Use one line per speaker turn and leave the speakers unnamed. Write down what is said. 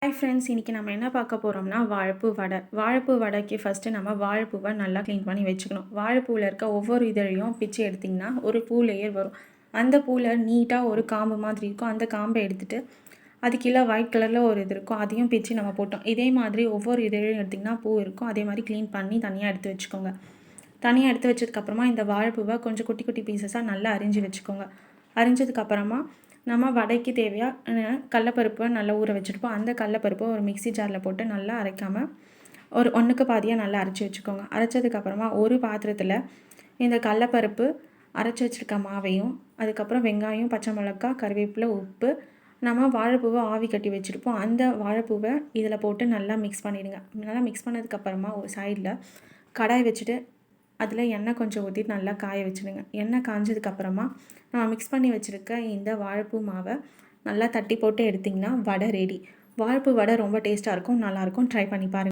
Hi friends, இன்றைக்கி நம்ம என்ன பார்க்க போகிறோம்னா வாழைப்பூ வடை. வாழைப்பூ வடைக்கு ஃபஸ்ட்டு நம்ம வாழைப்பூவை நல்லா க்ளீன் பண்ணி வச்சுக்கணும். வாழைப்பூவில் இருக்க ஒவ்வொரு இதழையும் பிச்சு எடுத்திங்கன்னா ஒரு பூ லேயர் வரும். அந்த பூவில் நீட்டாக ஒரு காம்பு மாதிரி இருக்கும். அந்த காம்பை எடுத்துகிட்டு அது கீழே ஒயிட் கலரில் ஒரு இது இருக்கும், அதையும் பிச்சு நம்ம போட்டோம். இதே மாதிரி ஒவ்வொரு இதழையும் எடுத்திங்கன்னா பூ இருக்கும். அதே மாதிரி க்ளீன் பண்ணி தனியாக எடுத்து வச்சுக்கோங்க. தனியாக எடுத்து வச்சதுக்கப்புறமா இந்த வாழைப்பூவை கொஞ்சம் குட்டி குட்டி பீசஸாக நல்லா அரிஞ்சு வச்சுக்கோங்க. அரிஞ்சதுக்கப்புறமா நம்ம வடைக்கு தேவையான கடலப்பருப்பை நல்லா ஊற வச்சுருப்போம். அந்த கடலப்பருப்பை ஒரு மிக்ஸி ஜாரில் போட்டு நல்லா அரைக்காமல் ஒரு ஒன்றுக்கு பாதியாக நல்லா அரைச்சி வச்சுக்கோங்க. அரைச்சதுக்கப்புறமா ஒரு பாத்திரத்தில் இந்த கடலப்பருப்பு, அரைச்சி வச்சுருக்க மாவையும், அதுக்கப்புறம் வெங்காயம், பச்சை மிளகாய், கருவேப்பிலை, உப்பு, நம்ம வாழைப்பூவை ஆவி கட்டி வச்சுருப்போம். அந்த வாழைப்பூவை இதில் போட்டு நல்லா மிக்ஸ் பண்ணிவிடுங்க. நல்லா மிக்ஸ் பண்ணதுக்கப்புறமா ஒரு சைடில் கடாய் வச்சுட்டு அதில் எண்ணெய் கொஞ்சம் ஊற்றிட்டு நல்லா காய வச்சுடுங்க. எண்ணெய் காஞ்சதுக்கப்புறமா நம்ம மிக்ஸ் பண்ணி வச்சுருக்க இந்த வாழைப்பூ மாவை நல்லா தட்டி போட்டு எடுத்திங்கன்னா வடை ரெடி. வாழைப்பூ வடை ரொம்ப டேஸ்ட்டாக இருக்கும், நல்லாயிருக்கும். ட்ரை பண்ணி பாருங்கள்.